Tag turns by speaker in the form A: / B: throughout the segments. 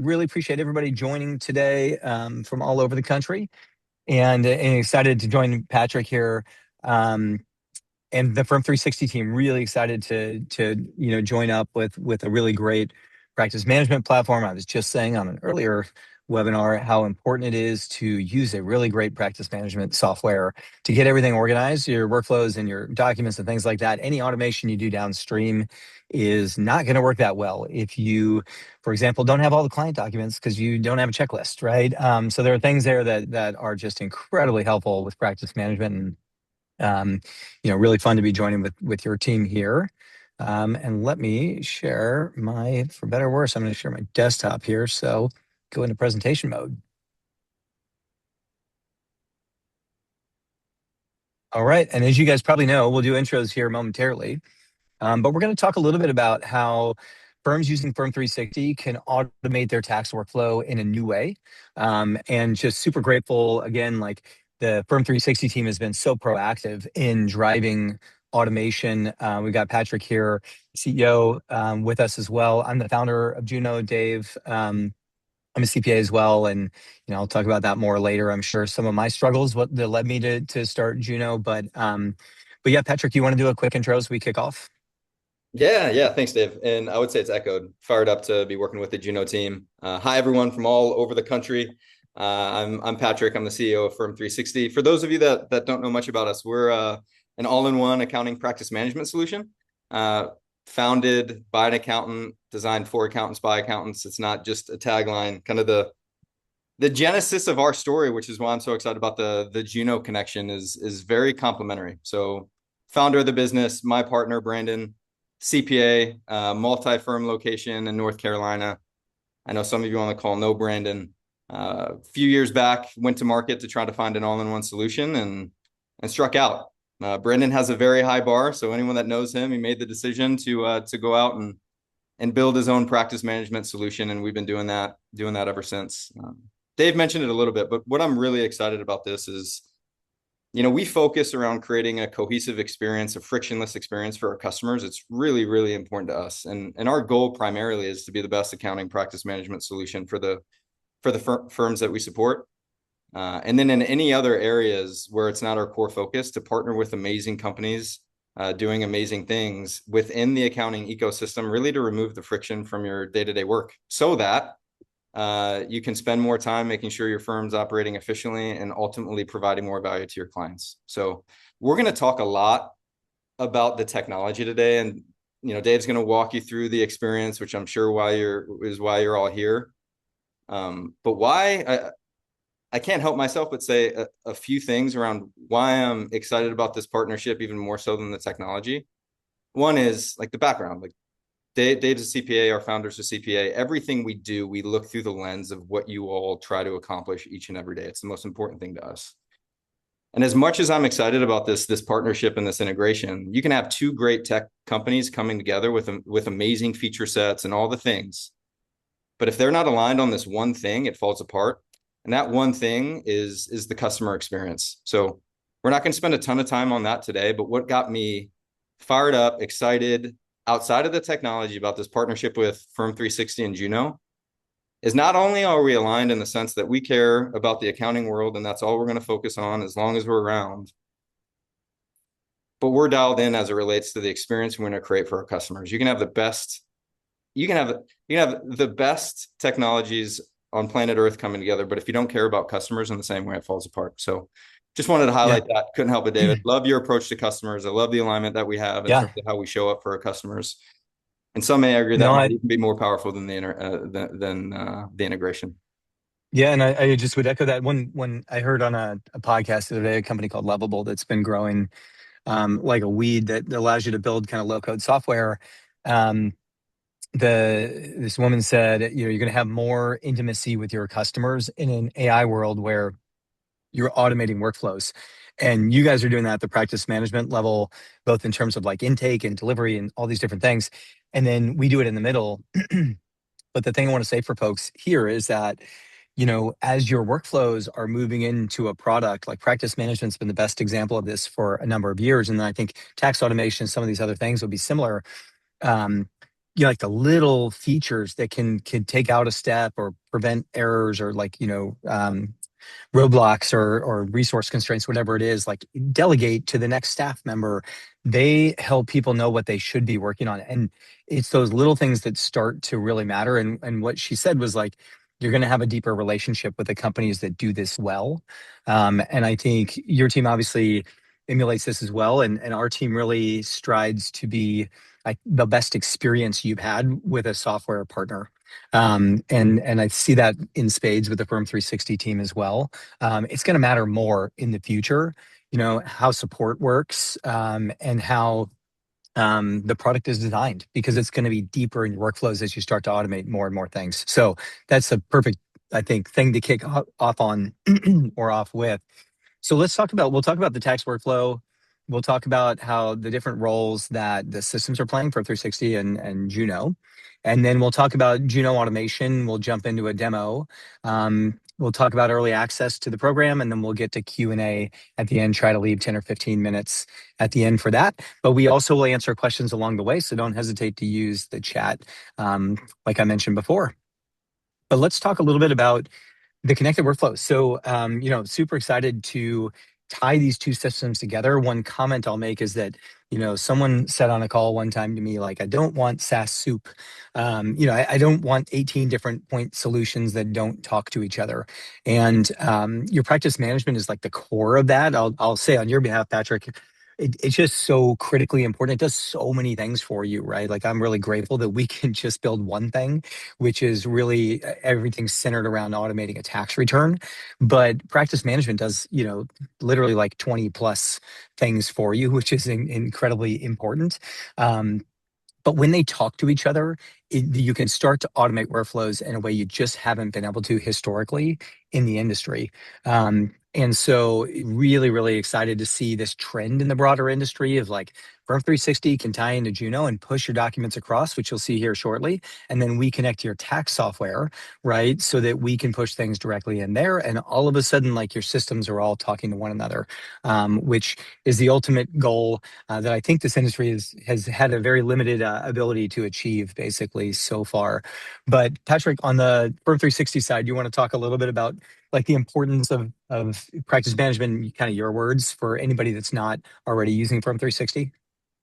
A: Really appreciate everybody joining today from all over the country, and excited to join Patrick here and the Firm360 team. Really excited to join up with a really great practice management platform. I was just saying on an earlier webinar how important it is to use a really great practice management software to get everything organized, your workflows and your documents and things like that. Any automation you do downstream is not going to work that well if you, for example, don't have all the client documents because you don't have a checklist, right? So there are things there that are just incredibly helpful with practice management, and really fun to be joining with your team here. And let me share for better or worse, I'm going to share my desktop here. So go into presentation mode. All right. And as you guys probably know, we'll do intros here momentarily. But we're going to talk a little bit about how firms using Firm360 can automate their tax workflow in a new way. And just super grateful, again, like the Firm360 team has been so proactive in driving automation. We've got Patrick here, CEO, with us as well. I'm the founder of Juno, Dave. I'm a CPA as well, and I'll talk about that more later. I'm sure some of my struggles what that led me to start Juno, but yeah, Patrick, you want to do a quick intro as we kick off?
B: Yeah. Thanks, Dave. And I would say it's echoed. Fired up to be working with the Juno team. Hi, everyone from all over the country. I'm Patrick. I'm the CEO of Firm360. For those of you that don't know much about us, we're an all-in-one accounting practice management solution. Founded by an accountant, designed for accountants by accountants. It's not just a tagline. Kind of the genesis of our story, which is why I'm so excited about the Juno connection, is very complementary. So, founder of the business, my partner Brandon, CPA, multi-firm location in North Carolina. I know some of you on the call know Brandon. A few years back, went to market to try to find an all-in-one solution and struck out. Brandon has a very high bar, so anyone that knows him, he made the decision to go out and build his own practice management solution, and we've been doing that ever since. Dave mentioned it a little bit, but what I'm really excited about this is, we focus around creating a cohesive experience, a frictionless experience for our customers. It's really, really important to us. And our goal primarily is to be the best accounting practice management solution for the firms that we support. And then in any other areas where it's not our core focus, to partner with amazing companies doing amazing things within the accounting ecosystem, really to remove the friction from your day-to-day work so that you can spend more time making sure your firm's operating efficiently and ultimately providing more value to your clients. So we're going to talk a lot about the technology today, and Dave's going to walk you through the experience, which I'm sure why you're all here. But why I can't help myself but say a few things around why I'm excited about this partnership, even more so than the technology. One is like the background. Like Dave's a CPA, our founder's a CPA. Everything we do, we look through the lens of what you all try to accomplish each and every day. It's the most important thing to us. And as much as I'm excited about this partnership and this integration, you can have two great tech companies coming together with amazing feature sets and all the things. But if they're not aligned on this one thing, it falls apart. And that one thing is the customer experience. So we're not going to spend a ton of time on that today, but what got me fired up, excited, outside of the technology about this partnership with Firm360 and Juno is not only are we aligned in the sense that we care about the accounting world and that's all we're going to focus on as long as we're around, but we're dialed in as it relates to the experience we're going to create for our customers. You can have the best technologies on planet Earth coming together, but if you don't care about customers in the same way, it falls apart. So just wanted to highlight that. Couldn't help it, David. Love your approach to customers. I love the alignment that we have in terms of how we show up for our customers. And some may argue that might even be more powerful than the integration.
A: Yeah, and I just would echo that. When I heard on a podcast the other day, a company called Lovable that's been growing like a weed that allows you to build kind of low-code software. This woman said, you're going to have more intimacy with your customers in an AI world where you're automating workflows. And you guys are doing that at the practice management level, both in terms of like intake and delivery and all these different things. And then we do it in the middle. But the thing I want to say for folks here is that, as your workflows are moving into a product, like practice management's been the best example of this for a number of years. And then I think tax automation, some of these other things will be similar. like the little features that can take out a step or prevent errors or like, roadblocks or resource constraints, whatever it is, like delegate to the next staff member. They help people know what they should be working on. And it's those little things that start to really matter. And what she said was like, you're going to have a deeper relationship with the companies that do this well. And I think your team obviously emulates this as well. And our team really strides to be like the best experience you've had with a software partner. And I see that in spades with the Firm360 team as well. It's going to matter more in the future, how support works, and how the product is designed, because it's going to be deeper in your workflows as you start to automate more and more things. So that's a perfect, I think, thing to kick off on or off with. So we'll talk about the tax workflow. We'll talk about how the different roles that the systems are playing for 360 and Juno. And then we'll talk about Juno automation. We'll jump into a demo. We'll talk about early access to the program, and then we'll get to Q&A at the end, try to leave 10 or 15 minutes at the end for that. But we also will answer questions along the way, so don't hesitate to use the chat, like I mentioned before. But let's talk a little bit about the connected workflow. So, super excited to tie these two systems together. One comment I'll make is that, someone said on a call one time to me, like, I don't want SaaS soup. I don't want 18 different point solutions that don't talk to each other. And your practice management is like the core of that. I'll say on your behalf, Patrick, it's just so critically important. It does so many things for you, right? Like, I'm really grateful that we can just build one thing, which is really everything centered around automating a tax return. But practice management does, literally like 20 plus things for you, which is incredibly important. But when they talk to each other, you can start to automate workflows in a way you just haven't been able to historically in the industry. And so really, really excited to see this trend in the broader industry of like Firm360 can tie into Juno and push your documents across, which you'll see here shortly. And then we connect to your tax software, right? So that we can push things directly in there. And all of a sudden, like your systems are all talking to one another, which is the ultimate goal that I think this industry has had a very limited ability to achieve basically so far. But Patrick, on the Firm360 side, you want to talk a little bit about like the importance of practice management, kind of your words for anybody that's not already using Firm360?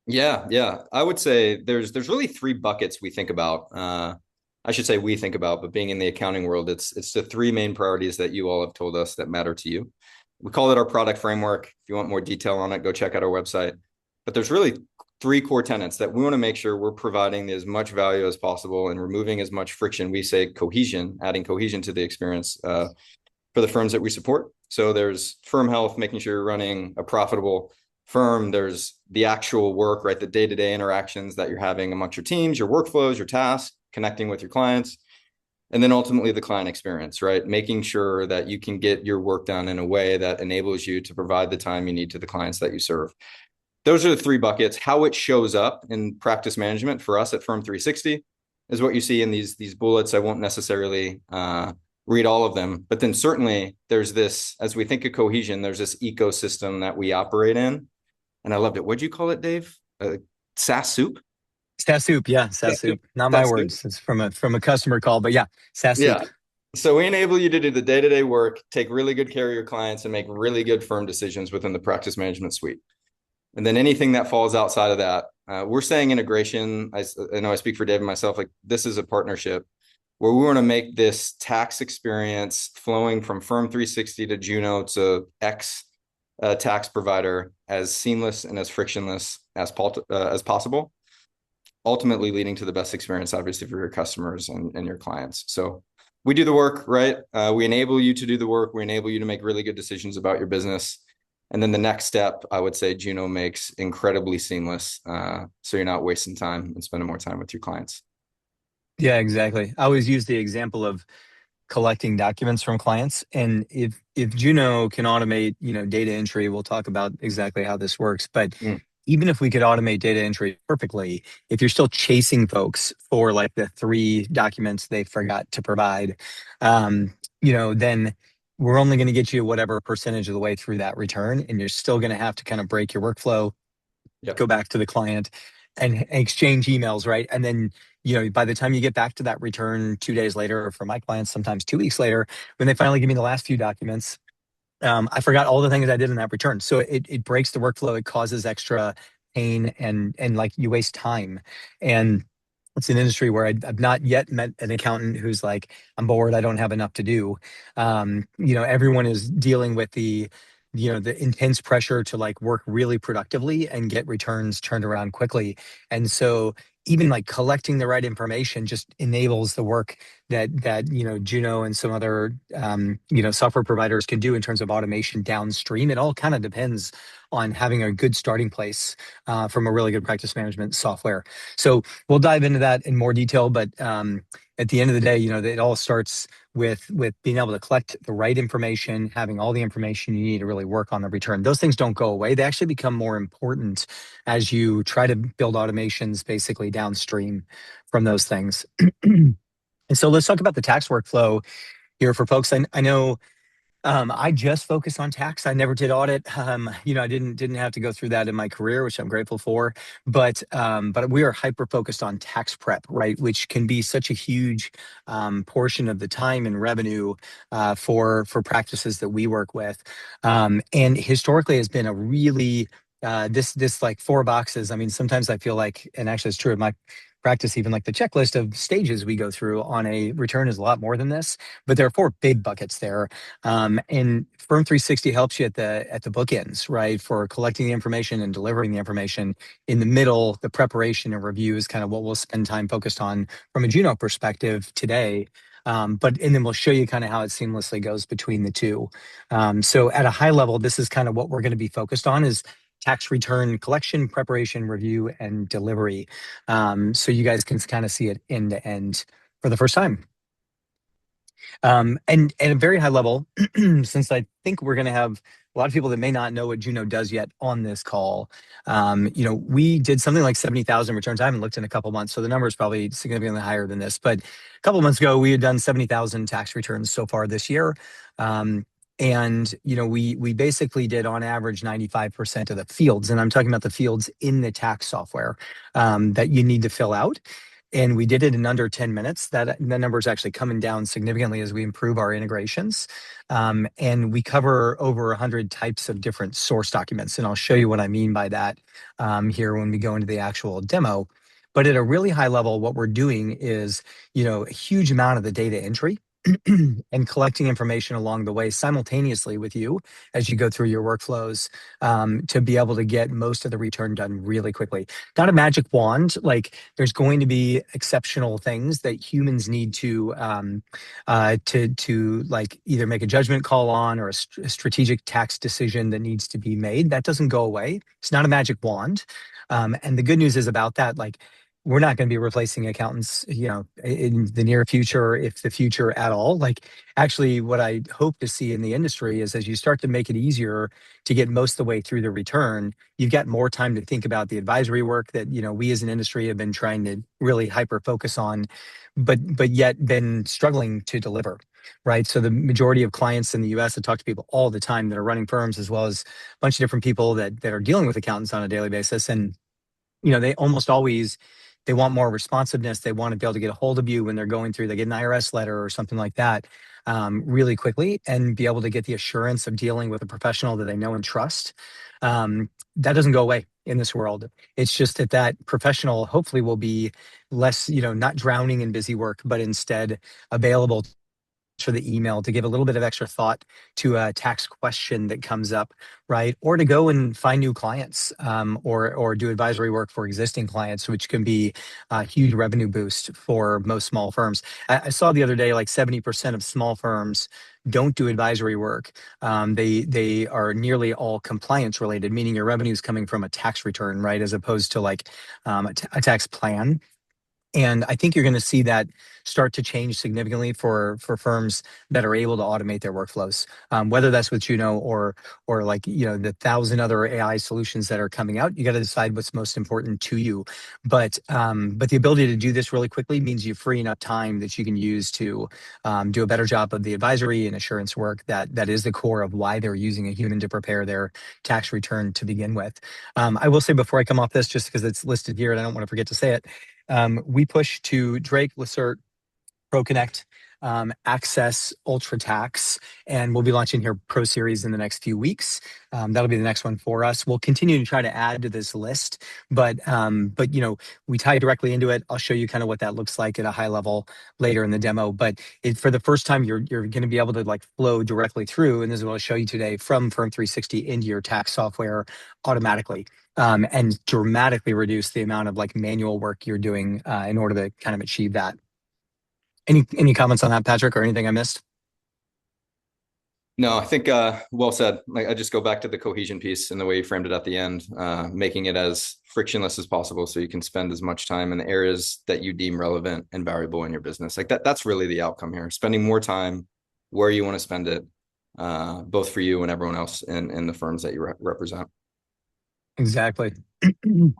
B: Yeah. I would say there's really three buckets we think about. I should say we think about, but being in the accounting world, it's the three main priorities that you all have told us that matter to you. We call it our product framework. If you want more detail on it, go check out our website. But there's really three core tenets that we want to make sure we're providing as much value as possible and removing as much friction. We say cohesion, adding cohesion to the experience for the firms that we support. So there's firm health, making sure you're running a profitable firm. There's the actual work, right? The day-to-day interactions that you're having amongst your teams, your workflows, your tasks, connecting with your clients. And then ultimately the client experience, right? Making sure that you can get your work done in a way that enables you to provide the time you need to the clients that you serve. Those are the three buckets. How it shows up in practice management for us at Firm360 is what you see in these bullets. I won't necessarily read all of them, but then certainly there's this, as we think of cohesion, there's this ecosystem that we operate in. And I loved it. What'd you call it, Dave? SaaS soup?
A: SaaS soup, yeah, SaaS soup. Not my
B: SaaS soup.
A: words. It's from a customer call, but yeah, SaaS soup.
B: Yeah. So we enable you to do the day-to-day work, take really good care of your clients, and make really good firm decisions within the practice management suite. And then anything that falls outside of that, we're saying integration. I know I speak for Dave and myself, like this is a partnership where we want to make this tax experience flowing from Firm360 to Juno to X tax provider as seamless and as frictionless as possible, ultimately leading to the best experience, obviously, for your customers and your clients. So we do the work, right? We enable you to do the work. We enable you to make really good decisions about your business. And then the next step, I would say Juno makes incredibly seamless. So you're not wasting time and spending more time with your clients.
A: Yeah, exactly. I always use the example of collecting documents from clients. And if Juno can automate, data entry, we'll talk about exactly how this works. But even if we could automate data entry perfectly, if you're still chasing folks for like the 3 documents they forgot to provide, then we're only going to get you whatever percentage of the way through that return. And you're still going to have to kind of break your workflow,
B: Yep.
A: go back to the client and exchange emails, right? And then, by the time you get back to that return 2 days later, or for my clients, sometimes 2 weeks later, when they finally give me the last few documents, I forgot all the things I did in that return. So it breaks the workflow. It causes extra pain, and like you waste time. And it's an industry where I've not yet met an accountant who's like, I'm bored, I don't have enough to do. Everyone is dealing with the intense pressure to like work really productively and get returns turned around quickly. And so even like collecting the right information just enables the work that Juno and some other software providers can do in terms of automation downstream. It all kind of depends on having a good starting place from a really good practice management software. So we'll dive into that in more detail, but at the end of the day, it all starts with being able to collect the right information, having all the information you need to really work on the return. Those things don't go away. They actually become more important as you try to build automations basically downstream from those things. And so let's talk about the tax workflow here for folks. I know I just focus on tax. I never did audit. I didn't have to go through that in my career, which I'm grateful for. But we are hyper focused on tax prep, right? Which can be such a huge portion of the time and revenue for practices that we work with. And historically has been a really this like four boxes. I mean, sometimes I feel like, and actually it's true of my practice, even like the checklist of stages we go through on a return is a lot more than this, but there are four big buckets there. And Firm360 helps you at the bookends, right? For collecting the information and delivering the information. In the middle, the preparation and review is kind of what we'll spend time focused on from a Juno perspective today. And then we'll show you kind of how it seamlessly goes between the two. So at a high level, this is kind of what we're going to be focused on is tax return collection, preparation, review, and delivery. So you guys can kind of see it end to end for the first time. And at a very high level, since I think we're going to have a lot of people that may not know what Juno does yet on this call, we did something like 70,000 returns. I haven't looked in a couple months, so the number is probably significantly higher than this. But a couple months ago, we had done 70,000 tax returns so far this year. We basically did on average 95% of the fields, and I'm talking about the fields in the tax software that you need to fill out. And we did it in under 10 minutes. That number is actually coming down significantly as we improve our integrations. And we cover over 100 types of different source documents. And I'll show you what I mean by that here when we go into the actual demo. But at a really high level, what we're doing is, a huge amount of the data entry and collecting information along the way simultaneously with you as you go through your workflows to be able to get most of the return done really quickly. Not a magic wand. Like there's going to be exceptional things that humans need to like either make a judgment call on or a strategic tax decision that needs to be made. That doesn't go away. It's not a magic wand. And the good news is about that, like we're not going to be replacing accountants, in the near future, if the future at all. Like, actually, what I hope to see in the industry is as you start to make it easier to get most of the way through the return, you've got more time to think about the advisory work that we as an industry have been trying to really hyper focus on, but yet been struggling to deliver. Right. So the majority of clients in the US, I talk to people all the time that are running firms, as well as a bunch of different people that are dealing with accountants on a daily basis. And they almost always they want more responsiveness. They want to be able to get a hold of you when they're going through, they get an IRS letter or something like that really quickly and be able to get the assurance of dealing with a professional that they know and trust. That doesn't go away in this world. It's just that professional hopefully will be less, not drowning in busy work, but instead available for the email to give a little bit of extra thought to a tax question that comes up, right? Or to go and find new clients, or do advisory work for existing clients, which can be a huge revenue boost for most small firms. I saw the other day like 70% of small firms don't do advisory work. They are nearly all compliance related, meaning your revenue is coming from a tax return, right, as opposed to like a tax plan. And I think you're going to see that start to change significantly for firms that are able to automate their workflows, whether that's with Juno or like the thousand other AI solutions that are coming out. You got to decide what's most important to you. But the ability to do this really quickly means you're freeing up time that you can use to do a better job of the advisory and assurance work that is the core of why they're using a human to prepare their tax return to begin with. I will say before I come off this, just because it's listed here and I don't want to forget to say it, we push to Drake, Lacert, ProConnect, Access, UltraTax, and we'll be launching here Pro Series in the next few weeks. That'll be the next one for us. We'll continue to try to add to this list, but we tie directly into it. I'll show you kind of what that looks like at a high level later in the demo. But for the first time, you're going to be able to like flow directly through, and this is what I'll show you today from Firm360 into your tax software automatically. And dramatically reduce the amount of like manual work you're doing in order to kind of achieve that. Any comments on that, Patrick, or anything I missed?
B: No, I think well said. Like I just go back to the cohesion piece and the way you framed it at the end, making it as frictionless as possible so you can spend as much time in the areas that you deem relevant and valuable in your business. Like that's really the outcome here. Spending more time where you want to spend it, both for you and everyone else in the firms that you represent.
A: Exactly.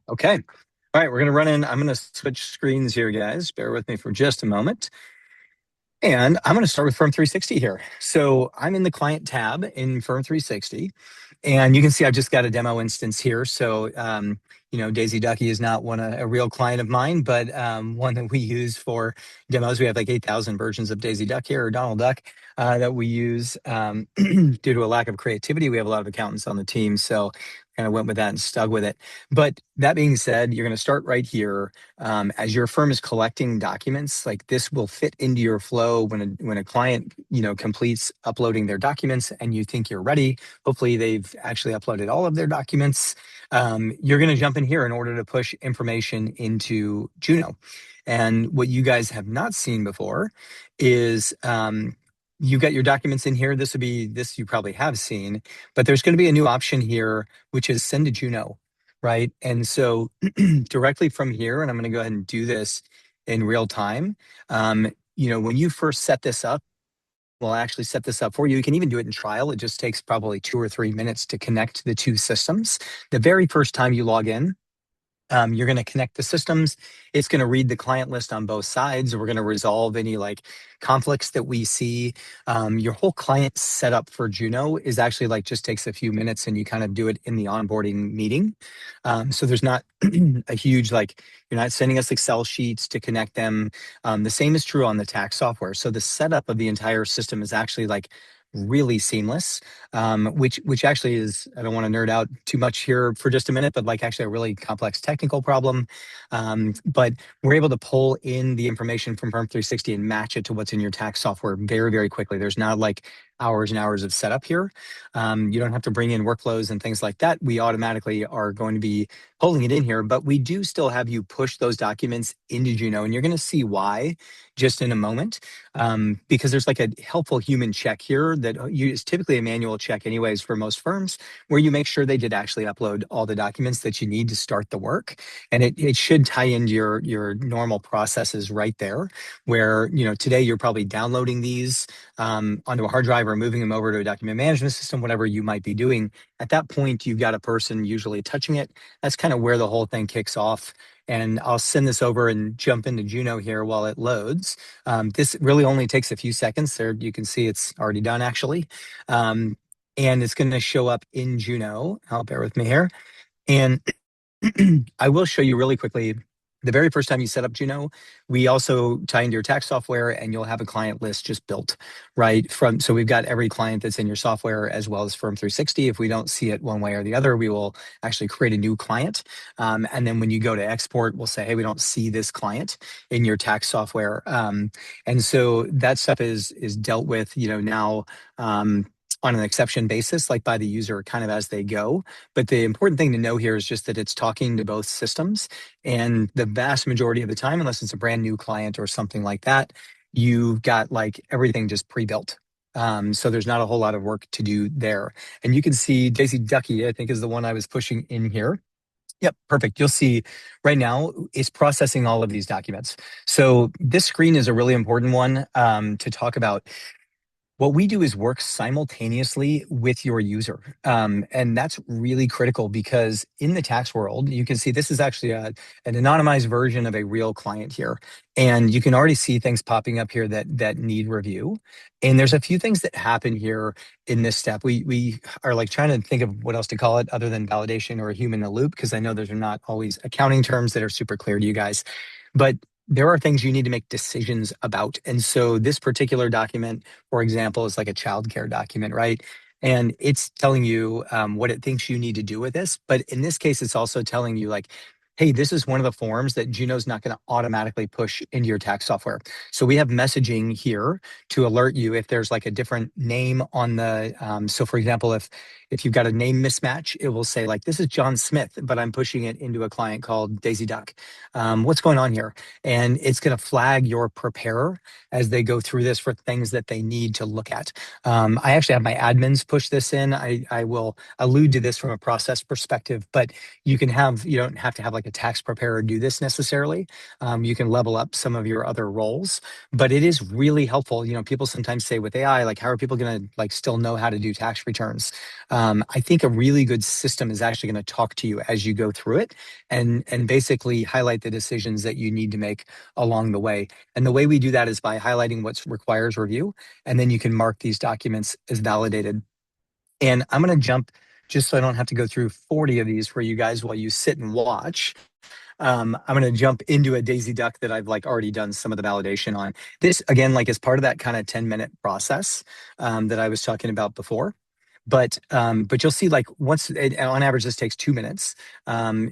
A: Okay. All right, we're going to run in. I'm going to switch screens here, guys. Bear with me for just a moment. And I'm going to start with Firm360 here. So I'm in the client tab in Firm360. And you can see I've just got a demo instance here. So, Daisy Ducky is not a real client of mine, but one that we use for demos. We have like 8,000 versions of Daisy Duck here, or Donald Duck, that we use due to a lack of creativity. We have a lot of accountants on the team. So kind of went with that and stuck with it. But that being said, you're going to start right here. As your firm is collecting documents, like this will fit into your flow when a client, completes uploading their documents and you think you're ready. Hopefully they've actually uploaded all of their documents. You're going to jump in here in order to push information into Juno. And what you guys have not seen before is you've got your documents in here. This you probably have seen, but there's going to be a new option here, which is send to Juno, right? And so directly from here, and I'm going to go ahead and do this in real time. When you first set this up, we'll actually set this up for you. You can even do it in trial. It just takes probably 2 or 3 minutes to connect the two systems. The very first time you log in, you're going to connect the systems. It's going to read the client list on both sides. We're going to resolve any like conflicts that we see. Your whole client setup for Juno is actually like just takes a few minutes and you kind of do it in the onboarding meeting. So there's not a huge, like, you're not sending us Excel sheets to connect them. The same is true on the tax software. So the setup of the entire system is actually like really seamless, which actually is, I don't want to nerd out too much here for just a minute, but like actually a really complex technical problem. But we're able to pull in the information from Firm360 and match it to what's in your tax software very, very quickly. There's not like hours and hours of setup here. You don't have to bring in workflows and things like that. We automatically are going to be pulling it in here, but we do still have you push those documents into Juno, and you're going to see why just in a moment, because there's like a helpful human check here that is typically a manual check anyways for most firms, where you make sure they did actually upload all the documents that you need to start the work. And it should tie into your normal processes right there, where, today you're probably downloading these onto a hard drive or moving them over to a document management system, whatever you might be doing. At that point, you've got a person usually touching it. That's kind of where the whole thing kicks off. And I'll send this over and jump into Juno here while it loads. This really only takes a few seconds. There, you can see it's already done actually. And it's going to show up in Juno. Bear with me here. And I will show you really quickly. The very first time you set up Juno, we also tie into your tax software and you'll have a client list just built, right? So we've got every client that's in your software as well as Firm360. If we don't see it one way or the other, we will actually create a new client. And then when you go to export, we'll say, hey, we don't see this client in your tax software. And so that stuff is dealt with, now, on an exception basis, like by the user kind of as they go. But the important thing to know here is just that it's talking to both systems. And the vast majority of the time, unless it's a brand new client or something like that, you've got like everything just pre-built. So there's not a whole lot of work to do there. And you can see Daisy Ducky, I think, is the one I was pushing in here. Yep, perfect. You'll see right now it's processing all of these documents. So this screen is a really important one to talk about. What we do is work simultaneously with your user. And that's really critical because in the tax world, you can see this is actually an anonymized version of a real client here. And you can already see things popping up here that need review. And there's a few things that happen here in this step. We are like trying to think of what else to call it other than validation or a human in the loop, because I know those are not always accounting terms that are super clear to you guys. But there are things you need to make decisions about. And so this particular document, for example, is like a childcare document, right? And it's telling you what it thinks you need to do with this. But in this case, it's also telling you like, hey, this is one of the forms that Juno's not going to automatically push into your tax software. So we have messaging here to alert you if there's like a different name on the. So for example, if you've got a name mismatch, it will say like, this is John Smith, but I'm pushing it into a client called Daisy Duck. What's going on here? And it's going to flag your preparer as they go through this for things that they need to look at. I actually have my admins push this in. I will allude to this from a process perspective, but you don't have to have like a tax preparer do this necessarily. You can level up some of your other roles, but it is really helpful. People sometimes say with AI, like, how are people going to like still know how to do tax returns? I think a really good system is actually going to talk to you as you go through it and basically highlight the decisions that you need to make along the way. And the way we do that is by highlighting what requires review, and then you can mark these documents as validated. And I'm going to jump just so I don't have to go through 40 of these for you guys while you sit and watch. I'm going to jump into a Daisy Duck that I've like already done some of the validation on. This again, like as part of that kind of 10-minute process that I was talking about before. But you'll see like on average this takes 2 minutes.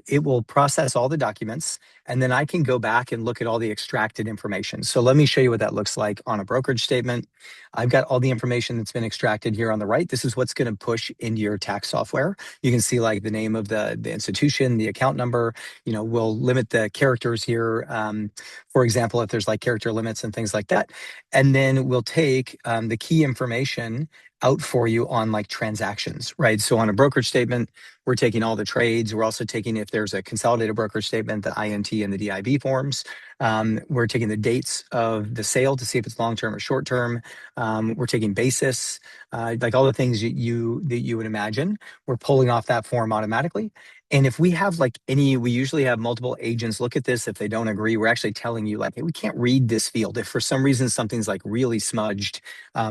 A: It will process all the documents, and then I can go back and look at all the extracted information. So let me show you what that looks like on a brokerage statement. I've got all the information that's been extracted here on the right. This is what's going to push into your tax software. You can see like the name of the institution, the account number. We'll limit the characters here. For example, if there's like character limits and things like that, and then we'll take the key information out for you on like transactions, right? So on a brokerage statement, we're taking all the trades. We're also taking, if there's a consolidated brokerage statement, the INT and the DIB forms. We're taking the dates of the sale to see if it's long-term or short-term. We're taking basis, like all the things that you would imagine. We're pulling off that form automatically. And if we have we usually have multiple agents look at this. If they don't agree, we're actually telling you like, hey, we can't read this field. If for some reason something's like really smudged,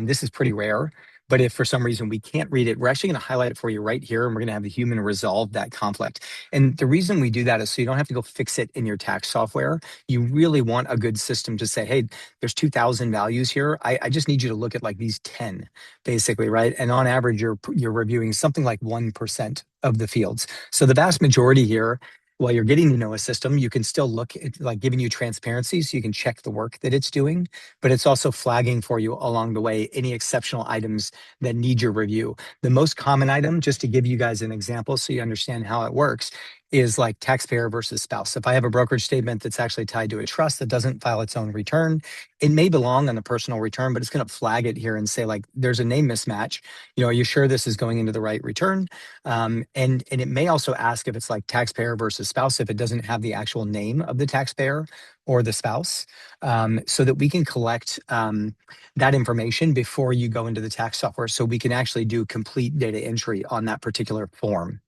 A: this is pretty rare. But if for some reason we can't read it, we're actually going to highlight it for you right here, and we're going to have the human resolve that conflict. And the reason we do that is so you don't have to go fix it in your tax software. You really want a good system to say, hey, there's 2,000 values here. I just need you to look at like these 10, basically, right? And on average, you're reviewing something like 1% of the fields. So the vast majority here, while you're getting to know a system, you can still look at like giving you transparency so you can check the work that it's doing, but it's also flagging for you along the way any exceptional items that need your review. The most common item, just to give you guys an example so you understand how it works, is like taxpayer versus spouse. If I have a brokerage statement that's actually tied to a trust that doesn't file its own return, it may belong on the personal return, but it's going to flag it here and say like, there's a name mismatch. Are you sure this is going into the right return? And it may also ask if it's like taxpayer versus spouse if it doesn't have the actual name of the taxpayer or the spouse, so that we can collect that information before you go into the tax software, so we can actually do complete data entry on that particular form.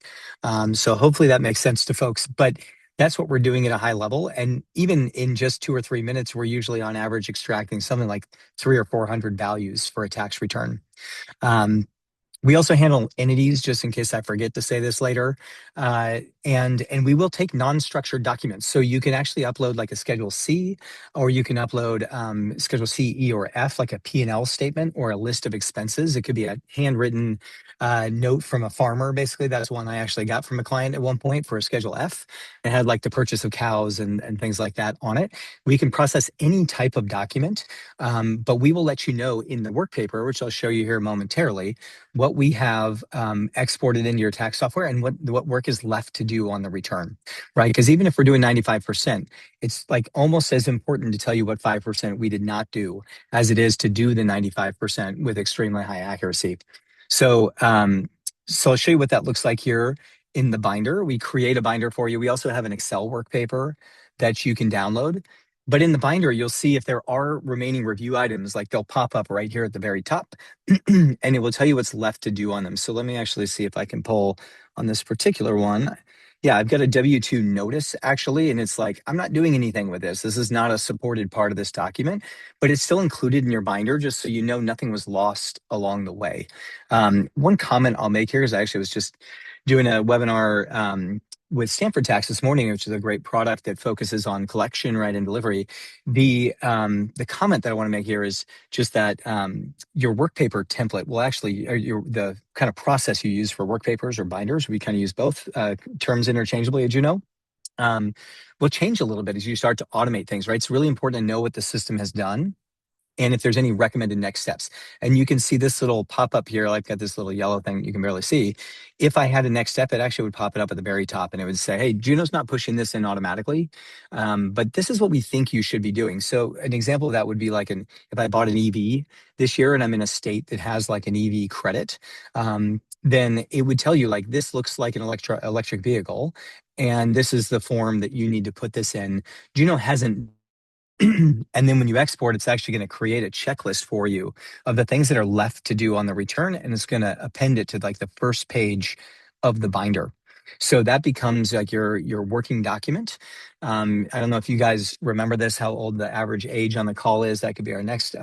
A: So hopefully that makes sense to folks, but that's what we're doing at a high level. And even in just 2 or 3 minutes, we're usually on average extracting something like 300 or 400 values for a tax return. We also handle entities, just in case I forget to say this later. And we will take non-structured documents. So you can actually upload like a Schedule C, or you can upload Schedule C, E, or F, like a P&L statement or a list of expenses. It could be a handwritten note from a farmer, basically. That's one I actually got from a client at one point for a Schedule F. It had like the purchase of cows and things like that on it. We can process any type of document, but we will let you know in the workpaper, which I'll show you here momentarily, what we have exported into your tax software and what work is left to do on the return, right? Because even if we're doing 95%, it's like almost as important to tell you what 5% we did not do as it is to do the 95% with extremely high accuracy. So I'll show you what that looks like here in the binder. We create a binder for you. We also have an Excel workpaper that you can download. But in the binder, you'll see if there are remaining review items, like they'll pop up right here at the very top, and it will tell you what's left to do on them. So let me actually see if I can pull on this particular one. Yeah, I've got a W-2 notice actually, and it's like, I'm not doing anything with this. This is not a supported part of this document, but it's still included in your binder just so you know nothing was lost along the way. One comment I'll make here is I actually was just doing a webinar with Stanford Tax this morning, which is a great product that focuses on collection, right, and delivery. The comment that I want to make here is just that your workpaper template will actually, or the kind of process you use for work papers or binders, we kind of use both terms interchangeably, as you know, will change a little bit as you start to automate things, right? It's really important to know what the system has done and if there's any recommended next steps. And you can see this little pop up here. I've got this little yellow thing you can barely see. If I had a next step, it actually would pop it up at the very top and it would say, hey, Juno's not pushing this in automatically, but this is what we think you should be doing. So an example of that would be like if I bought an EV this year and I'm in a state that has like an EV credit, then it would tell you like, this looks like an electric vehicle. And this is the form that you need to put this in. Juno hasn't and then when you export, it's actually going to create a checklist for you of the things that are left to do on the return, and it's going to append it to like the first page of the binder. So that becomes like your working document. I don't know if you guys remember this, how old the average age on the call is. That could be our next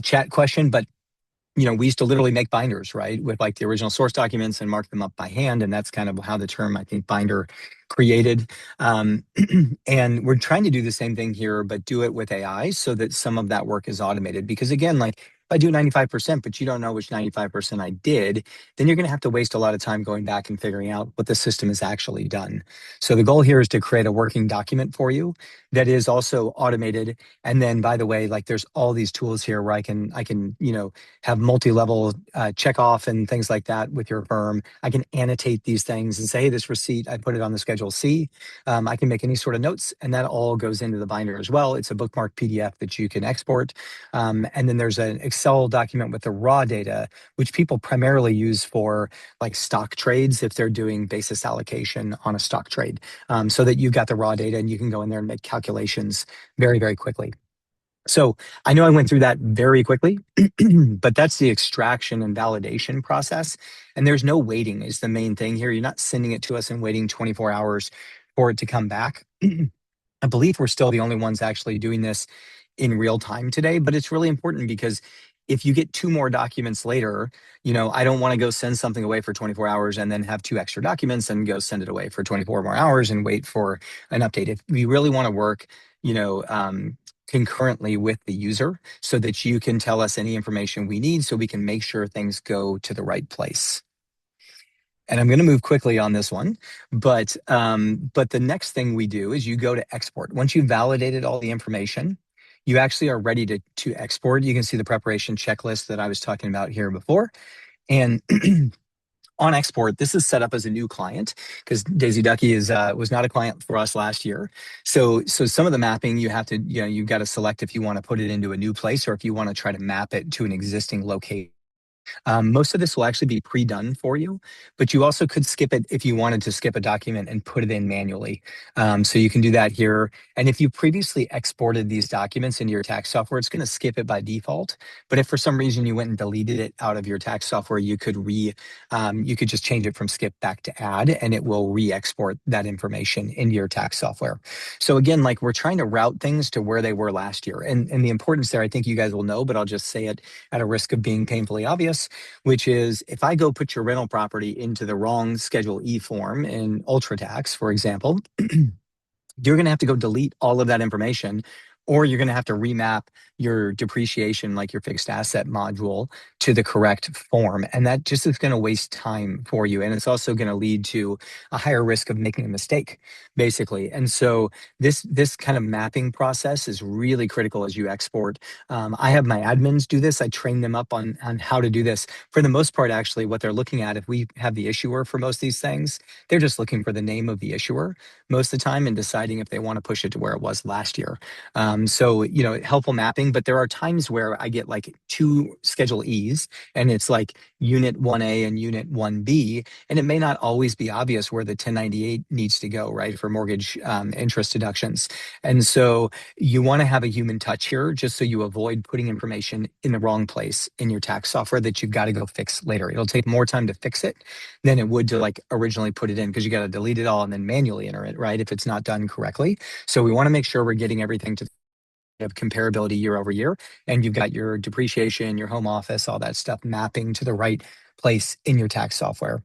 A: chat question, but we used to literally make binders, right, with like the original source documents and mark them up by hand. And that's kind of how the term, I think, binder created. And we're trying to do the same thing here, but do it with AI so that some of that work is automated. Because again, like if I do 95%, but you don't know which 95% I did, then you're going to have to waste a lot of time going back and figuring out what the system has actually done. So the goal here is to create a working document for you that is also automated. And then, by the way, like there's all these tools here where I can, have multi-level check off and things like that with your firm. I can annotate these things and say, hey, this receipt, I put it on the Schedule C. I can make any sort of notes, and that all goes into the binder as well. It's a bookmark PDF that you can export. And then there's an Excel document with the raw data, which people primarily use for like stock trades if they're doing basis allocation on a stock trade, so that you've got the raw data and you can go in there and make calculations very, very quickly. So I know I went through that very quickly, but that's the extraction and validation process. And there's no waiting is the main thing here. You're not sending it to us and waiting 24 hours for it to come back. I believe we're still the only ones actually doing this in real time today, but it's really important because if you get two more documents later, I don't want to go send something away for 24 hours and then have two extra documents and go send it away for 24 more hours and wait for an update. If we really want to work, concurrently with the user so that you can tell us any information we need so we can make sure things go to the right place. And I'm going to move quickly on this one, but the next thing we do is you go to export. Once you've validated all the information, you actually are ready to export. You can see the preparation checklist that I was talking about here before. And on export, this is set up as a new client because Daisy Ducky was not a client for us last year. So some of the mapping you have to, you've got to select if you want to put it into a new place or if you want to try to map it to an existing location. Most of this will actually be pre-done for you, but you also could skip it if you wanted to skip a document and put it in manually. So you can do that here. And if you previously exported these documents into your tax software, it's going to skip it by default. But if for some reason you went and deleted it out of your tax software, you could just change it from skip back to add, and it will re-export that information into your tax software. So again, like we're trying to route things to where they were last year. And the importance there, I think you guys will know, but I'll just say it at a risk of being painfully obvious, which is if I go put your rental property into the wrong Schedule E form in UltraTax, for example, you're going to have to go delete all of that information, or you're going to have to remap your depreciation, like your fixed asset module, to the correct form. And that just is going to waste time for you. And it's also going to lead to a higher risk of making a mistake, basically. And so this kind of mapping process is really critical as you export. I have my admins do this. I train them up on how to do this. For the most part, actually, what they're looking at, if we have the issuer for most of these things, they're just looking for the name of the issuer most of the time and deciding if they want to push it to where it was last year. So, helpful mapping, but there are times where I get like two Schedule E's and it's like Unit 1A and Unit 1B, and it may not always be obvious where the 1098 needs to go, right, for mortgage interest deductions. And so you want to have a human touch here just so you avoid putting information in the wrong place in your tax software that you've got to go fix later. It'll take more time to fix it than it would to like originally put it in because you got to delete it all and then manually enter it, right, if it's not done correctly. So we want to make sure we're getting everything to have comparability year over year, and you've got your depreciation, your home office, all that stuff mapping to the right place in your tax software.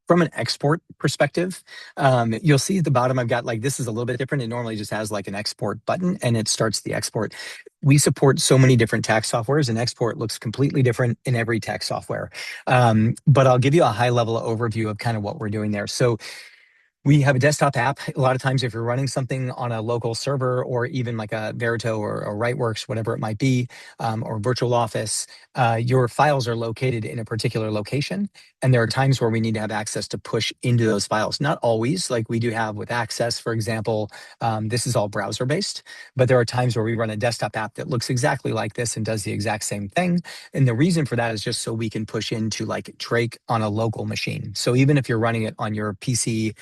A: From an export perspective, you'll see at the bottom, I've got like, this is a little bit different. It normally just has like an export button and it starts the export. We support so many different tax softwares and export looks completely different in every tax software. But I'll give you a high level overview of kind of what we're doing there. So we have a desktop app. A lot of times, if you're running something on a local server or even like a Verito or a Writeworks, whatever it might be, or virtual office, your files are located in a particular location. And there are times where we need to have access to push into those files. Not always, like we do have with Access, for example. This is all browser based, but there are times where we run a desktop app that looks exactly like this and does the exact same thing. And the reason for that is just so we can push into like Drake on a local machine. So even if you're running it on your PC,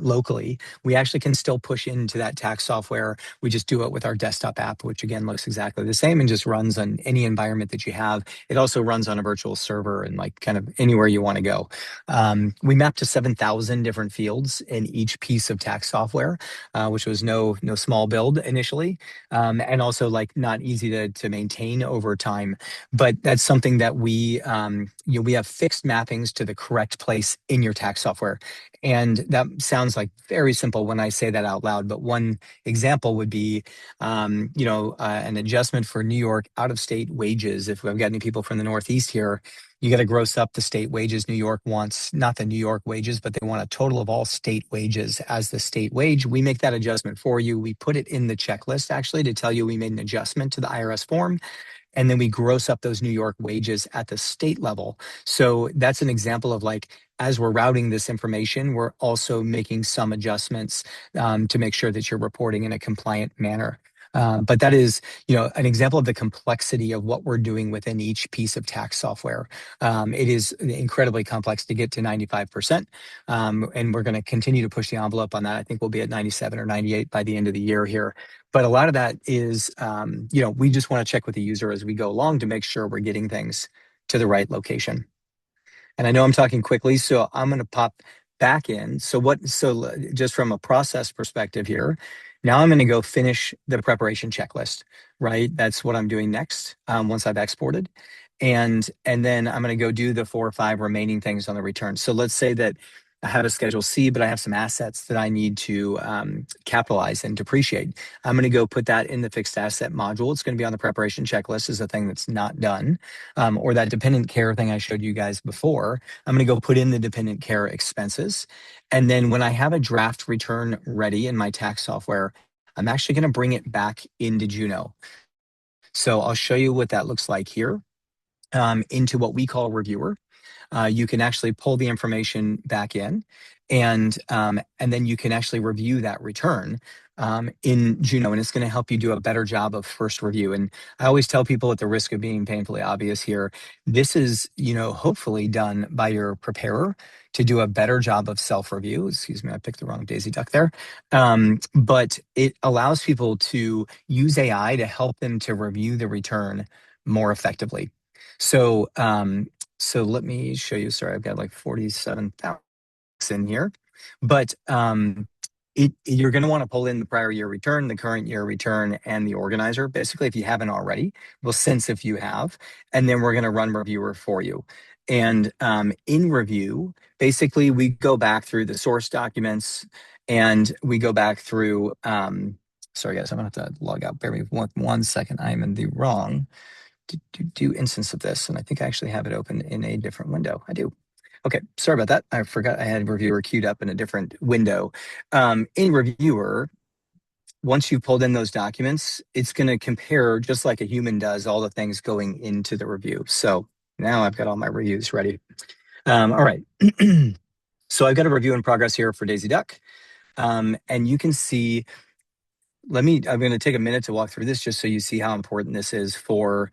A: locally, we actually can still push into that tax software. We just do it with our desktop app, which again looks exactly the same and just runs on any environment that you have. It also runs on a virtual server and like kind of anywhere you want to go. We mapped to 7,000 different fields in each piece of tax software, which was no small build initially, and also like not easy to maintain over time. But that's something that we have fixed mappings to the correct place in your tax software. And that sounds like very simple when I say that out loud. But one example would be, an adjustment for New York out-of-state wages. If we've got any people from the Northeast here, you got to gross up the state wages. New York wants not the New York wages, but they want a total of all state wages as the state wage. We make that adjustment for you. We put it in the checklist actually to tell you we made an adjustment to the IRS form. And then we gross up those New York wages at the state level. So that's an example of like, as we're routing this information, we're also making some adjustments to make sure that you're reporting in a compliant manner. But that is, an example of the complexity of what we're doing within each piece of tax software. It is incredibly complex to get to 95%, and we're going to continue to push the envelope on that. I think we'll be at 97 or 98 by the end of the year here. But a lot of that is, we just want to check with the user as we go along to make sure we're getting things to the right location. And I know I'm talking quickly, so I'm going to pop back in. So just from a process perspective here, now I'm going to go finish the preparation checklist, right? That's what I'm doing next once I've exported. And then I'm going to go do the 4 or 5 remaining things on the return. So let's say that I have a Schedule C, but I have some assets that I need to capitalize and depreciate. I'm going to go put that in the fixed asset module. It's going to be on the preparation checklist as a thing that's not done, or that dependent care thing I showed you guys before. I'm going to go put in the dependent care expenses. And then when I have a draft return ready in my tax software, I'm actually going to bring it back into Juno. So I'll show you what that looks like here into what we call Reviewer. You can actually pull the information back in, and then you can actually review that return in Juno, and it's going to help you do a better job of first review. And I always tell people, at the risk of being painfully obvious here, this is hopefully done by your preparer to do a better job of self-review. Excuse me, I picked the wrong Daisy Duck there. But it allows people to use AI to help them to review the return more effectively. So let me show you. Sorry, I've got like 47,000 in here, but you're going to want to pull in the prior year return, the current year return, and the organizer. Basically, if you haven't already, we'll sense if you have, and then we're going to run Reviewer for you. And in Review, basically, we go back through the source documents, and we go back through. Sorry, guys, I'm going to have to log out. Bear with me one second. I'm in the wrong instance of this, and I think I actually have it open in a different window. I do. Okay, sorry about that. I forgot I had Reviewer queued up in a different window. In Reviewer, once you've pulled in those documents, it's going to compare just like a human does all the things going into the review. So now I've got all my reviews ready. All right. So I've got a review in progress here for Daisy Duck. And you can see I'm going to take a minute to walk through this just so you see how important this is for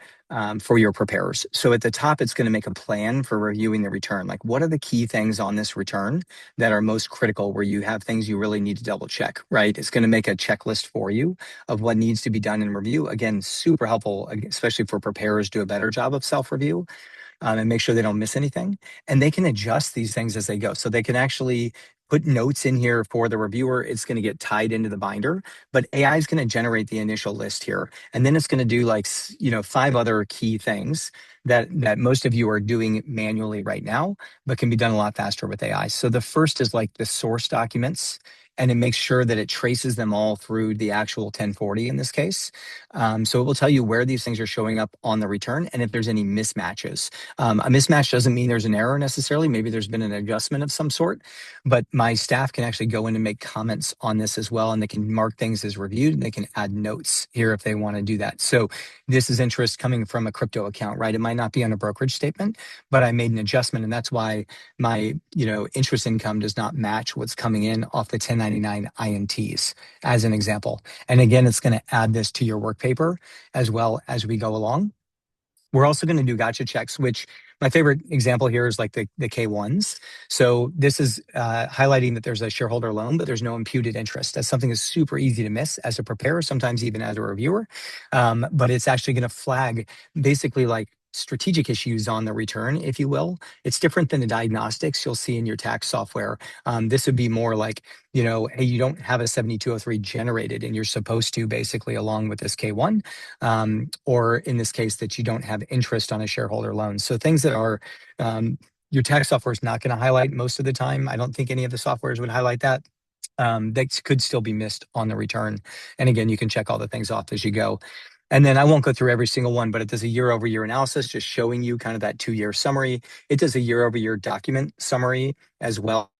A: your preparers. So at the top, it's going to make a plan for reviewing the return. Like, what are the key things on this return that are most critical, where you have things you really need to double check, right? It's going to make a checklist for you of what needs to be done in review. Again, super helpful, especially for preparers, do a better job of self-review, and make sure they don't miss anything. And they can adjust these things as they go. So they can actually put notes in here for the reviewer. It's going to get tied into the binder, but AI is going to generate the initial list here. And then it's going to do like, 5 other key things that most of you are doing manually right now, but can be done a lot faster with AI. So the first is like the source documents, and it makes sure that it traces them all through the actual 1040 in this case. So it will tell you where these things are showing up on the return and if there's any mismatches. A mismatch doesn't mean there's an error necessarily. Maybe there's been an adjustment of some sort, but my staff can actually go in and make comments on this as well, and they can mark things as reviewed, and they can add notes here if they want to do that. So this is interest coming from a crypto account, right? It might not be on a brokerage statement, but I made an adjustment, and that's why my interest income does not match what's coming in off the 1099 INTs, as an example. And again, it's going to add this to your work paper as well as we go along. We're also going to do gotcha checks, which my favorite example here is like the K1s. So this is highlighting that there's a shareholder loan, but there's no imputed interest. That's something that's super easy to miss as a preparer, sometimes even as a reviewer. But it's actually going to flag basically like strategic issues on the return, if you will. It's different than the diagnostics you'll see in your tax software. This would be more like, hey, you don't have a 7203 generated and you're supposed to, basically, along with this K1, or in this case, that you don't have interest on a shareholder loan. So things that are, your tax software is not going to highlight most of the time. I don't think any of the softwares would highlight that. That could still be missed on the return. And again, you can check all the things off as you go. And then I won't go through every single one, but it does a year-over-year analysis, just showing you kind of that 2-year summary. It does a year-over-year document summary as well,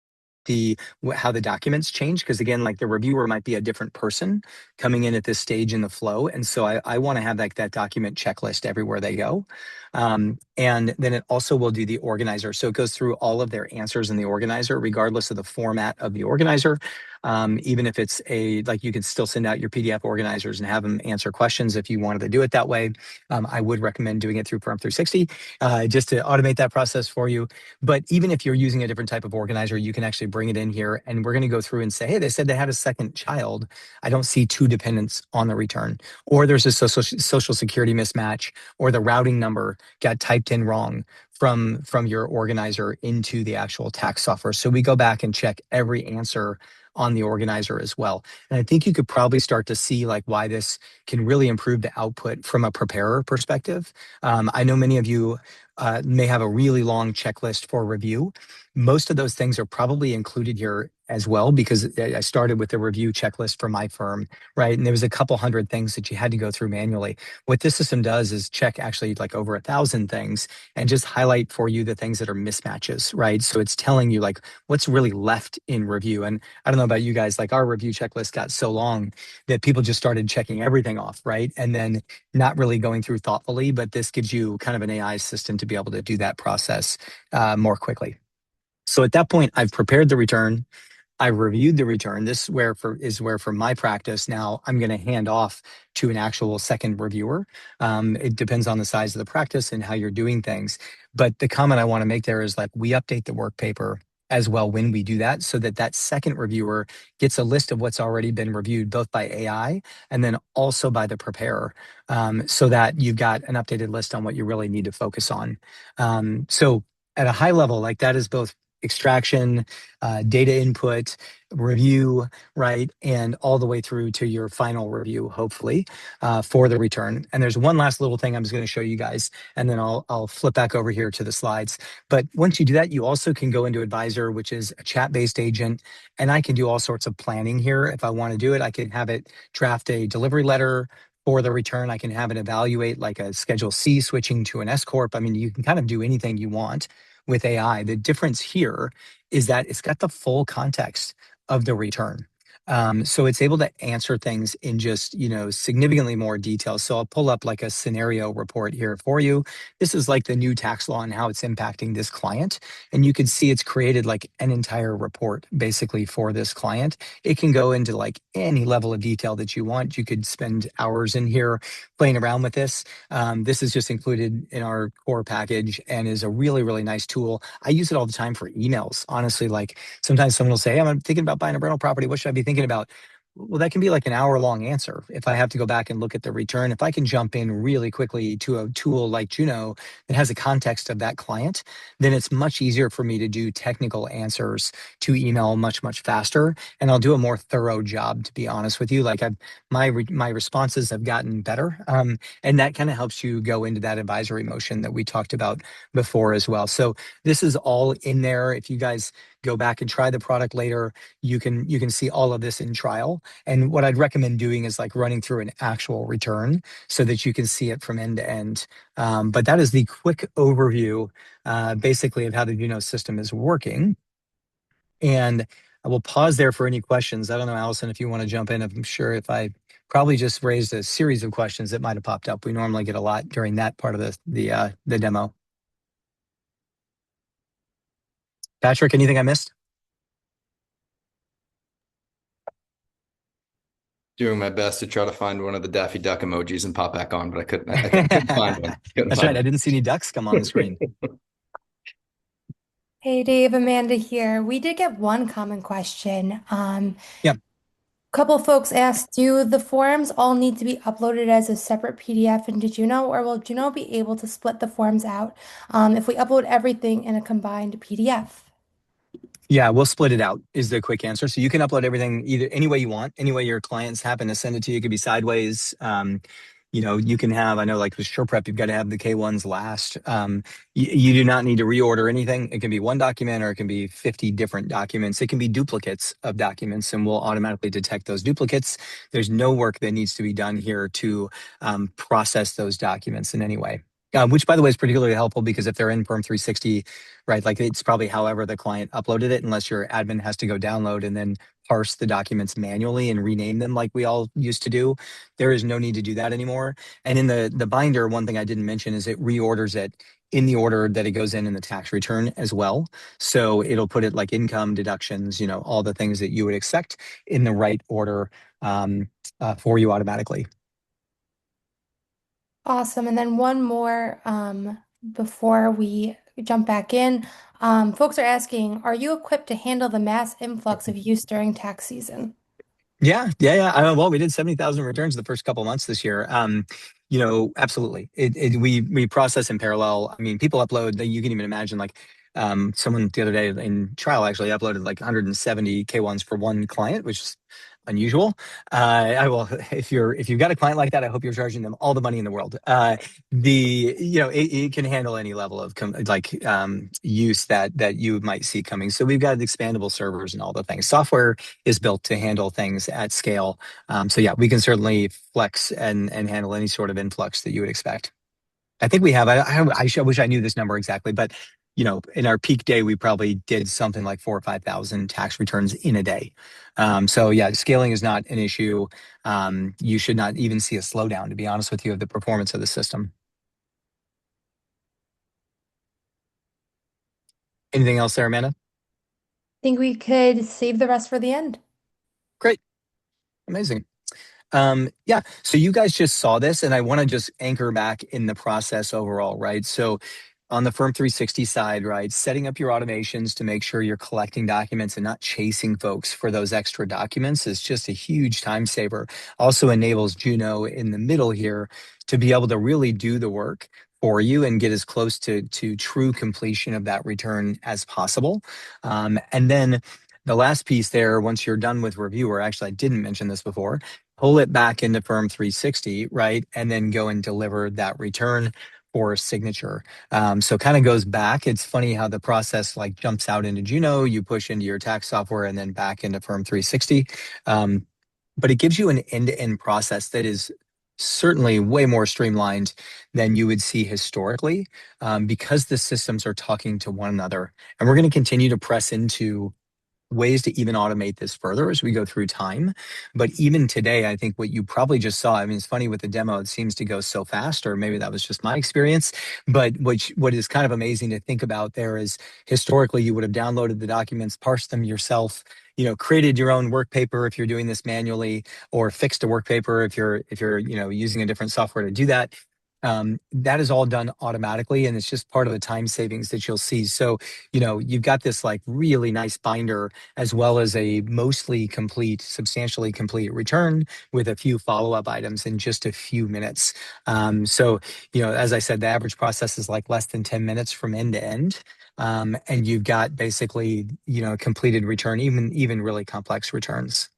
A: how the documents change, because again, like the reviewer might be a different person coming in at this stage in the flow, and so I want to have that document checklist everywhere they go. And then it also will do the organizer, so it goes through all of their answers in the organizer regardless of the format of the organizer. Even if it's like, you could still send out your PDF organizers and have them answer questions if you wanted to do it that way. I would recommend doing it through Firm360, just to automate that process for you. But even if you're using a different type of organizer, you can actually bring it in here, and we're going to go through and say, hey, they said they had a second child. I don't see 2 dependents on the return, or there's a social security mismatch, or the routing number got typed in wrong from your organizer into the actual tax software. So we go back and check every answer on the organizer as well. And I think you could probably start to see like why this can really improve the output from a preparer perspective. I know many of you may have a really long checklist for review. Most of those things are probably included here as well, because I started with the review checklist for my firm, right? And there was a couple hundred things that you had to go through manually. What this system does is check actually like over 1,000 things and just highlight for you the things that are mismatches, right? So it's telling you like what's really left in review. And I don't know about you guys, like our review checklist got so long that people just started checking everything off, right? And then not really going through thoughtfully, but this gives you kind of an AI system to be able to do that process more quickly. So at that point, I've prepared the return. I reviewed the return. This is where for my practice now, I'm going to hand off to an actual second reviewer. It depends on the size of the practice and how you're doing things. But the comment I want to make there is like, we update the work paper as well when we do that, so that second reviewer gets a list of what's already been reviewed, both by AI and then also by the preparer, so that you've got an updated list on what you really need to focus on. So at a high level, like that is both extraction, data input, review, right? And all the way through to your final review, hopefully, for the return. And there's one last little thing I'm just going to show you guys, and then I'll flip back over here to the slides. But once you do that, you also can go into Advisor, which is a chat-based agent, and I can do all sorts of planning here. If I want to do it, I can have it draft a delivery letter for the return. I can have it evaluate like a Schedule C switching to an S Corp. I mean, you can kind of do anything you want with AI. The difference here is that it's got the full context of the return. So it's able to answer things in just, significantly more detail. So I'll pull up like a scenario report here for you. This is like the new tax law and how it's impacting this client. And you can see it's created like an entire report basically for this client. It can go into like any level of detail that you want. You could spend hours in here playing around with this. This is just included in our core package and is a really, really nice tool. I use it all the time for emails. Honestly, like sometimes someone will say, hey, I'm thinking about buying a rental property. What should I be thinking about? Well, that can be like an hour-long answer. If I have to go back and look at the return, if I can jump in really quickly to a tool like Juno that has a context of that client, then it's much easier for me to do technical answers to email much, much faster. And I'll do a more thorough job, to be honest with you. Like my responses have gotten better. And that kind of helps you go into that advisory motion that we talked about before as well. So this is all in there. If you guys go back and try the product later, you can see all of this in trial. And what I'd recommend doing is like running through an actual return so that you can see it from end to end. But that is the quick overview, basically, of how the Juno system is working. And I will pause there for any questions. I don't know, Allison, if you want to jump in. I'm sure if I probably just raised a series of questions that might have popped up. We normally get a lot during that part of the demo. Patrick, anything I missed?
B: Doing my best to try to find one of the Daffy Duck emojis and pop back on, but I couldn't find one.
A: That's right. I didn't see any ducks come on the screen.
C: Hey Dave, Amanda here. We did get one common question.
A: Yeah.
C: Couple folks asked, do the forms all need to be uploaded as a separate PDF into Juno, or will Juno be able to split the forms out if we upload everything in a combined PDF?
A: Yeah, we'll split it out is the quick answer. So you can upload everything either any way you want, any way your clients happen to send it to you. It could be sideways. You can have, I know like with SurePrep, you've got to have the K1s last. You do not need to reorder anything. It can be one document or it can be 50 different documents. It can be duplicates of documents and we'll automatically detect those duplicates. There's no work that needs to be done here to process those documents in any way. Which, by the way, is particularly helpful because if they're in Firm360, right, like it's probably however the client uploaded it, unless your admin has to go download and then parse the documents manually and rename them like we all used to do. There is no need to do that anymore. And in the binder, one thing I didn't mention is it reorders it in the order that it goes in the tax return as well. So it'll put it like income deductions, all the things that you would expect in the right order for you automatically.
C: Awesome. And then one more before we jump back in. Folks are asking, are you equipped to handle the mass influx of use during tax season?
A: Yeah. Well, we did 70,000 returns the first couple months this year. Absolutely. We process in parallel. I mean, people upload. You can even imagine like someone the other day in trial actually uploaded like 170 K1s for one client, which is unusual. I will if you've got a client like that, I hope you're charging them all the money in the world. It can handle any level of use that you might see coming. So we've got expandable servers and all the things. Software is built to handle things at scale. So yeah, we can certainly flex and handle any sort of influx that you would expect. I think we have. I wish I knew this number exactly, but in our peak day, we probably did something like 4,000 or 5,000 tax returns in a day. So yeah, scaling is not an issue. You should not even see a slowdown, to be honest with you, of the performance of the system. Anything else there, Amanda?
C: I think we could save the rest for the end.
A: Great. Amazing. Yeah, so you guys just saw this, and I want to just anchor back in the process overall, right? So on the Firm360 side, right, setting up your automations to make sure you're collecting documents and not chasing folks for those extra documents is just a huge time saver. Also enables Juno in the middle here to be able to really do the work for you and get as close to true completion of that return as possible. And then the last piece there, once you're done with reviewer, actually, I didn't mention this before, pull it back into Firm360, right? And then go and deliver that return for a signature. So kind of goes back. It's funny how the process like jumps out into Juno, you push into your tax software and then back into Firm360. But it gives you an end-to-end process that is certainly way more streamlined than you would see historically because the systems are talking to one another. And we're going to continue to press into ways to even automate this further as we go through time. But even today, I think what you probably just saw, I mean, it's funny with the demo, it seems to go so fast, or maybe that was just my experience. But what is kind of amazing to think about there is historically you would have downloaded the documents, parsed them yourself, created your own work paper if you're doing this manually, or fixed a work paper if you're using a different software to do that. That is all done automatically, and it's just part of the time savings that you'll see. So, you've got this like really nice binder as well as a mostly complete, substantially complete return with a few follow-up items in just a few minutes. So, as I said, the average process is like less than 10 minutes from end to end. And you've got basically, completed return, even really complex returns.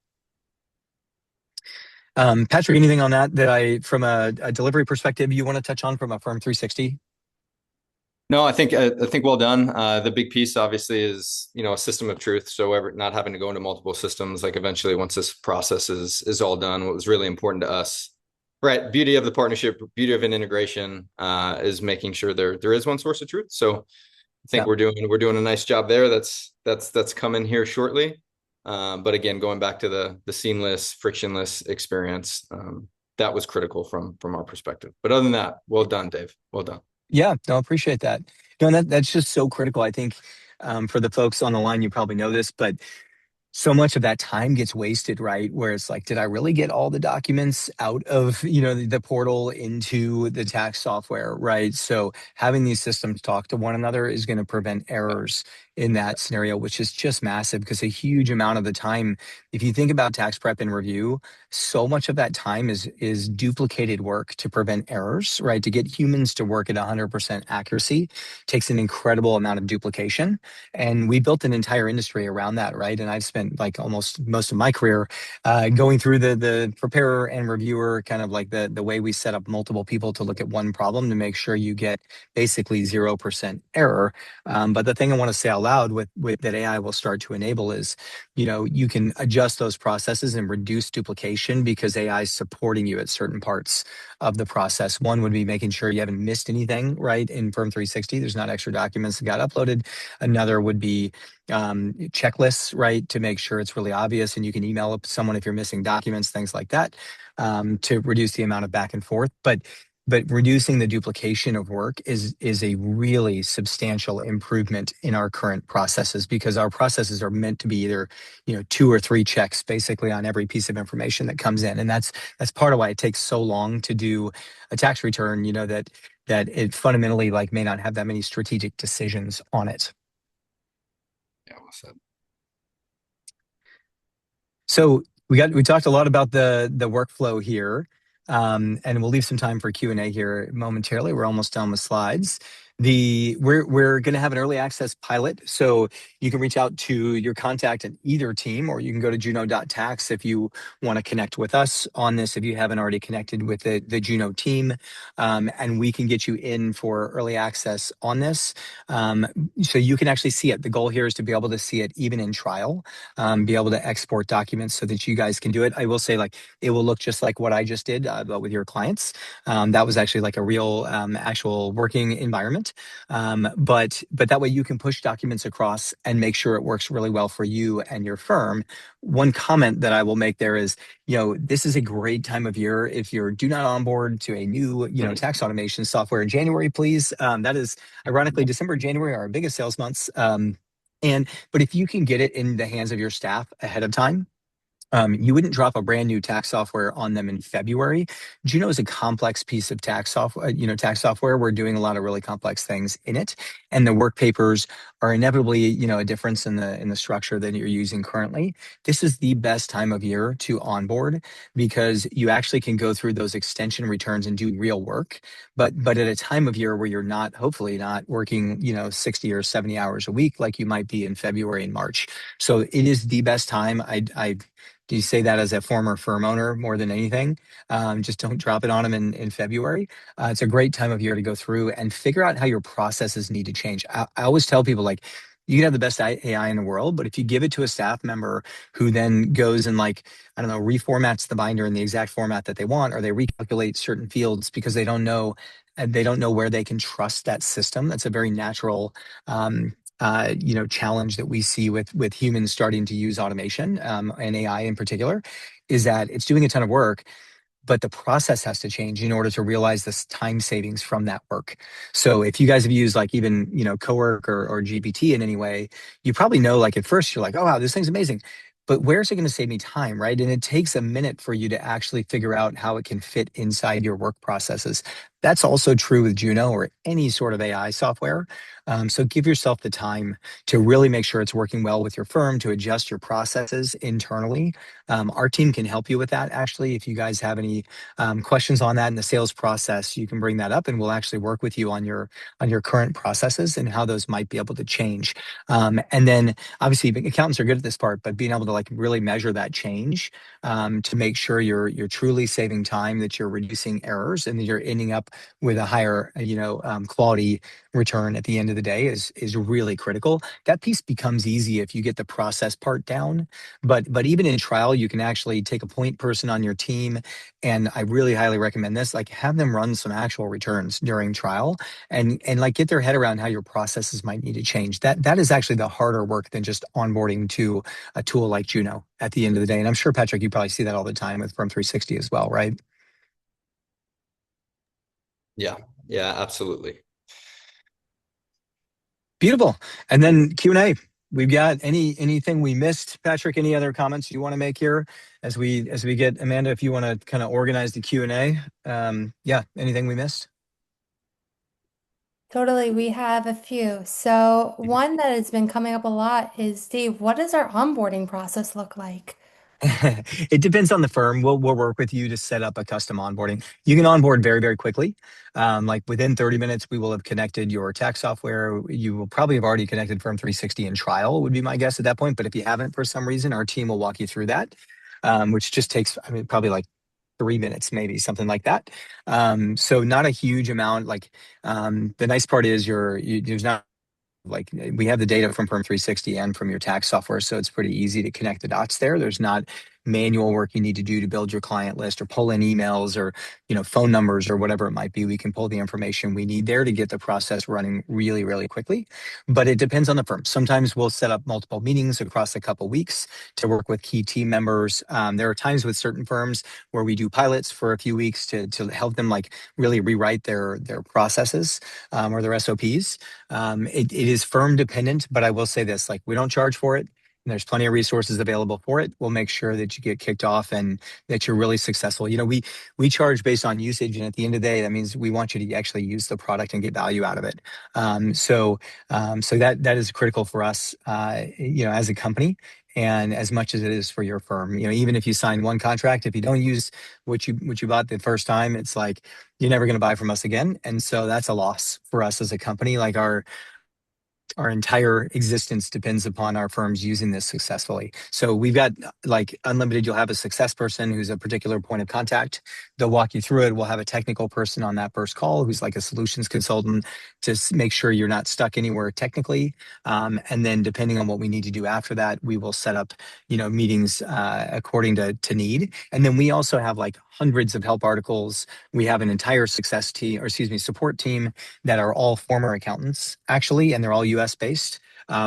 A: Patrick, anything on that from a delivery perspective, you want to touch on from a Firm360?
B: No, I think well done. The big piece obviously is, a system of truth. So not having to go into multiple systems, like eventually once this process is all done, what was really important to us, right? Beauty of the partnership, beauty of an integration, is making sure there is one source of truth. So I think we're doing a nice job there. That's coming here shortly. But again, going back to the seamless, frictionless experience, that was critical from our perspective. But other than that, well done, Dave. Well done.
A: Yeah, no, appreciate that. No, that's just so critical. I think for the folks on the line, you probably know this, but so much of that time gets wasted, right? Where it's like, did I really get all the documents out of, the portal into the tax software, right? So having these systems talk to one another is going to prevent errors in that scenario, which is just massive because a huge amount of the time, if you think about tax prep and review, so much of that time is duplicated work to prevent errors, right? To get humans to work at 100% accuracy takes an incredible amount of duplication. And we built an entire industry around that, right? And I've spent like almost most of my career going through the preparer and reviewer, kind of like the way we set up multiple people to look at one problem to make sure you get basically 0% error. But the thing I want to say out loud with that AI will start to enable is, you can adjust those processes and reduce duplication because AI is supporting you at certain parts of the process. One would be making sure you haven't missed anything, right? In Firm360, there's not extra documents that got uploaded. Another would be checklists, right? To make sure it's really obvious and you can email up someone if you're missing documents, things like that, to reduce the amount of back and forth. But reducing the duplication of work is a really substantial improvement in our current processes because our processes are meant to be either 2 or 3 checks basically on every piece of information that comes in, and that's part of why it takes so long to do a tax return. That it fundamentally like may not have that many strategic decisions on it.
B: Yeah, well said.
A: So we talked a lot about the workflow here, and we'll leave some time for Q&A here momentarily. We're almost done with slides. We're going to have an early access pilot, so you can reach out to your contact at either team, or you can go to juno.tax if you want to connect with us on this if you haven't already connected with the Juno team, and we can get you in for early access on this, so you can actually see it. The goal here is to be able to see it even in trial, be able to export documents so that you guys can do it. I will say, like, it will look just like what I just did, but with your clients. That was actually like a real actual working environment. But that way you can push documents across and make sure it works really well for you and your firm. One comment that I will make there is, this is a great time of year. If you're do not onboard to a new, tax automation software in January, please. That is ironically December, January are our biggest sales months. But if you can get it in the hands of your staff ahead of time, you wouldn't drop a brand new tax software on them in February. Juno is a complex piece of tax software. We're doing a lot of really complex things in it, and the work papers are inevitably, a difference in the structure that you're using currently. This is the best time of year to onboard because you actually can go through those extension returns and do real work. But at a time of year where you're hopefully not working, 60 or 70 hours a week like you might be in February and March. So it is the best time. I do you say that as a former firm owner more than anything? Just don't drop it on them in February. It's a great time of year to go through and figure out how your processes need to change. I always tell people, like, you can have the best AI in the world, but if you give it to a staff member who then goes and, like, I don't know, reformats the binder in the exact format that they want, or they recalculate certain fields because they don't know where they can trust that system. That's a very natural challenge that we see with humans starting to use automation, and AI in particular, is that it's doing a ton of work, but the process has to change in order to realize this time savings from that work. So if you guys have used like even, Cowork or GPT in any way, you probably know, like at first you're like, oh wow, this thing's amazing. But where's it going to save me time, right? And it takes a minute for you to actually figure out how it can fit inside your work processes. That's also true with Juno or any sort of AI software. So give yourself the time to really make sure it's working well with your firm, to adjust your processes internally. Our team can help you with that. Actually, if you guys have any questions on that in the sales process, you can bring that up, and we'll actually work with you on your current processes and how those might be able to change. And then, obviously, accountants are good at this part, but being able to like really measure that change to make sure you're truly saving time, that you're reducing errors, and that you're ending up with a higher quality return at the end of the day is really critical. That piece becomes easy if you get the process part down. But even in trial, you can actually take a point person on your team, and I really highly recommend this. Like, have them run some actual returns during trial, and like get their head around how your processes might need to change. That is actually the harder work than just onboarding to a tool like Juno at the end of the day. And I'm sure, Patrick, you probably see that all the time with Firm360 as well, right?
B: Yeah, yeah, absolutely.
A: Beautiful. And then Q&A. We've got anything we missed, Patrick? Any other comments you want to make here as we get Amanda? If you want to kind of organize the Q&A, yeah. Anything we missed?
C: Totally, we have a few. So one that has been coming up a lot is, Dave, what does our onboarding process look like?
A: It depends on the firm. We'll work with you to set up a custom onboarding. You can onboard very, very quickly. Like within 30 minutes, we will have connected your tax software. You will probably have already connected Firm360 in trial, would be my guess at that point. But if you haven't for some reason, our team will walk you through that, which just takes, I mean, probably like 3 minutes, maybe something like that. So not a huge amount. Like the nice part is there's not like we have the data from Firm360 and from your tax software, so it's pretty easy to connect the dots there. There's not manual work you need to do to build your client list or pull in emails or phone numbers or whatever it might be. We can pull the information we need there to get the process running really, really quickly. But it depends on the firm. Sometimes we'll set up multiple meetings across a couple weeks to work with key team members. There are times with certain firms where we do pilots for a few weeks to help them like really rewrite their processes or their SOPs. It is firm dependent, but I will say this, like we don't charge for it. And there's plenty of resources available for it. We'll make sure that you get kicked off and that you're really successful. We charge based on usage, and at the end of the day, that means we want you to actually use the product and get value out of it. So that is critical for us, as a company, and as much as it is for your firm. Even if you sign one contract, if you don't use what you bought the first time, it's like you're never going to buy from us again. And so that's a loss for us as a company. Like our entire existence depends upon our firms using this successfully. So we've got like unlimited, you'll have a success person who's a particular point of contact. They'll walk you through it. We'll have a technical person on that first call who's like a solutions consultant to make sure you're not stuck anywhere technically. And then depending on what we need to do after that, we will set up, meetings according to need. And then we also have like hundreds of help articles. We have an entire support team that are all former accountants, actually, and they're all US based.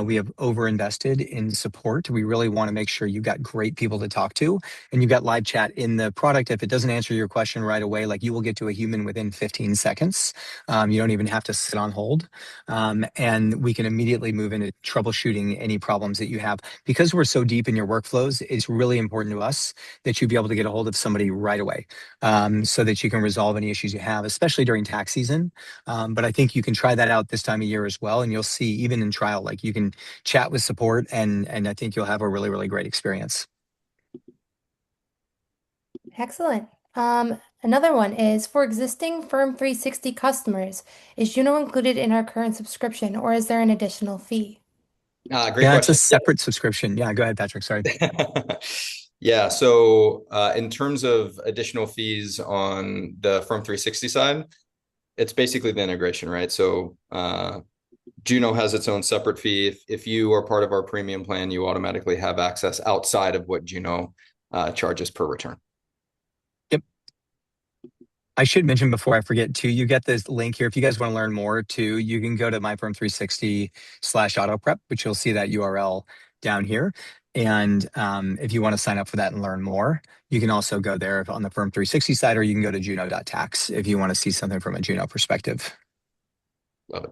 A: We have over invested in support. We really want to make sure you've got great people to talk to, and you've got live chat in the product. If it doesn't answer your question right away, like you will get to a human within 15 seconds. You don't even have to sit on hold. And we can immediately move into troubleshooting any problems that you have. Because we're so deep in your workflows, it's really important to us that you be able to get a hold of somebody right away, so that you can resolve any issues you have, especially during tax season. But I think you can try that out this time of year as well. And you'll see, even in trial, like you can chat with support, and I think you'll have a really, really great experience.
C: Excellent. Another one is for existing Firm360 customers, is Juno included in our current subscription or is there an additional fee?
B: Great
A: Yeah, it's a
B: question.
A: separate subscription. Yeah, go ahead, Patrick. Sorry.
B: Yeah. So in terms of additional fees on the Firm360 side, it's basically the integration, right? So Juno has its own separate fee. If you are part of our premium plan, you automatically have access outside of what Juno charges per return.
A: Yep. I should mention before I forget too, you get this link here. If you guys want to learn more too, you can go to myfirm360/auto prep, which you'll see that URL down here. And if you want to sign up for that and learn more, you can also go there on the Firm 360 side, or you can go to juno.tax if you want to see something from a Juno perspective.
B: Love it.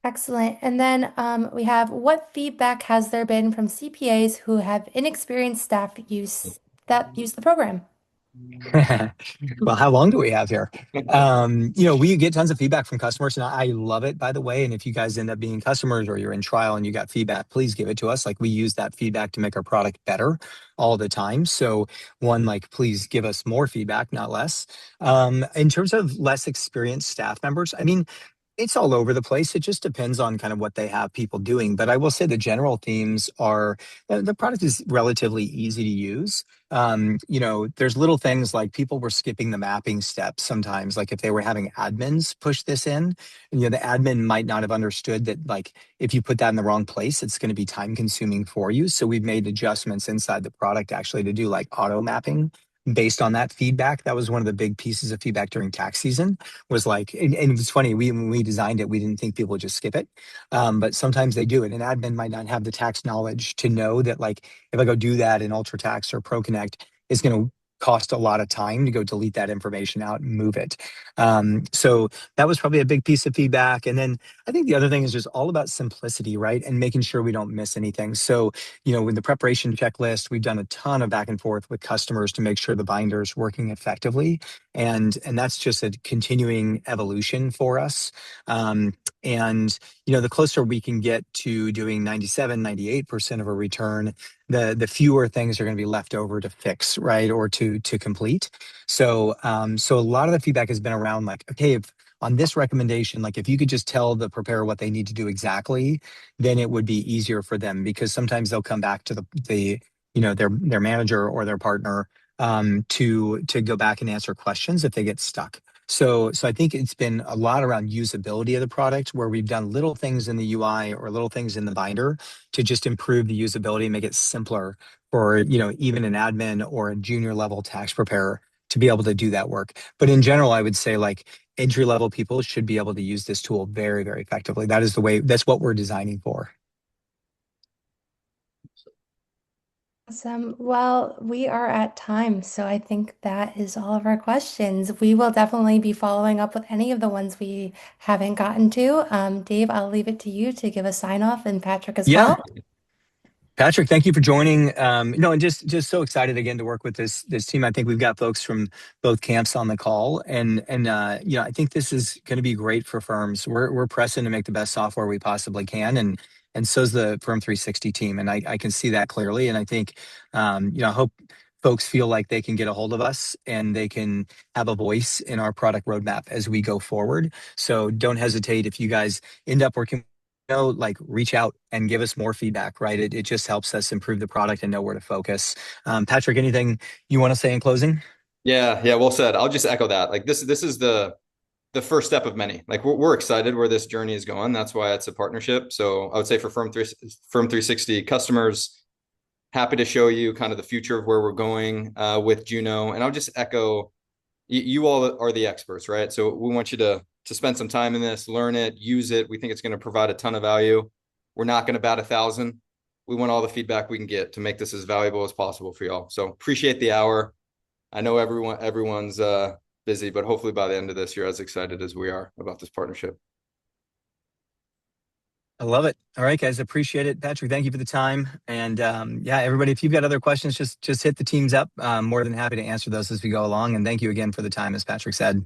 C: Excellent. And then we have what feedback has there been from CPAs who have inexperienced staff use the program?
A: Well, how long do we have here? We get tons of feedback from customers, and I love it, by the way. And if you guys end up being customers or you're in trial and you got feedback, please give it to us. Like we use that feedback to make our product better all the time. So one, like, please give us more feedback, not less. In terms of less experienced staff members, I mean, it's all over the place. It just depends on kind of what they have people doing. But I will say the general themes are the product is relatively easy to use. There's little things like people were skipping the mapping steps sometimes. Like if they were having admins push this in, the admin might not have understood that, like, if you put that in the wrong place, it's going to be time consuming for you. So we've made adjustments inside the product actually to do like auto mapping based on that feedback. That was one of the big pieces of feedback during tax season was like, and it was funny, when we designed it, we didn't think people would just skip it. But sometimes they do it. An admin might not have the tax knowledge to know that, like, if I go do that in UltraTax or ProConnect, it's going to cost a lot of time to go delete that information out and move it. So that was probably a big piece of feedback. And then I think the other thing is just all about simplicity, right? And making sure we don't miss anything. So, with the preparation checklist, we've done a ton of back and forth with customers to make sure the binder is working effectively. And that's just a continuing evolution for us. And the closer we can get to doing 97, 98% of a return, the fewer things are going to be left over to fix, right, or to complete. So a lot of the feedback has been around like, okay, if on this recommendation, like if you could just tell the preparer what they need to do exactly, then it would be easier for them, because sometimes they'll come back to their manager or their partner to go back and answer questions if they get stuck. So I think it's been a lot around usability of the product, where we've done little things in the UI or little things in the binder to just improve the usability, make it simpler for, even an admin or a junior level tax preparer to be able to do that work. But in general, I would say like entry level people should be able to use this tool very, very effectively. That's what we're designing for.
C: Awesome. Well, we are at time, so I think that is all of our questions. We will definitely be following up with any of the ones we haven't gotten to. Dave, I'll leave it to you to give a sign off, and Patrick as
A: Yeah.
C: well.
A: Patrick, thank you for joining. And just so excited again to work with this team. I think we've got folks from both camps on the call, and I think this is going to be great for firms. We're pressing to make the best software we possibly can, and so's the Firm 360 team, and I can see that clearly. And I think I hope folks feel like they can get a hold of us and they can have a voice in our product roadmap as we go forward. So don't hesitate if you guys end up working, like, reach out and give us more feedback, right? It just helps us improve the product and know where to focus. Patrick, anything you want to say in closing?
B: Yeah, well said. I'll just echo that. Like this is the first step of many. Like we're excited where this journey is going. That's why it's a partnership. So I would say for Firm 360 customers, happy to show you kind of the future of where we're going with Juno. And I'll just echo, you all are the experts, right? So we want you to spend some time in this, learn it, use it. We think it's going to provide a ton of value. We're not going to bat 1,000. We want all the feedback we can get to make this as valuable as possible for y'all. So appreciate the hour. I know everyone's busy, but hopefully by the end of this, you're as excited as we are about this partnership.
A: I love it. All right, guys, appreciate it. Patrick, thank you for the time. And everybody, if you've got other questions, just hit the teams up. More than happy to answer those as we go along. And thank you again for the time, as Patrick said.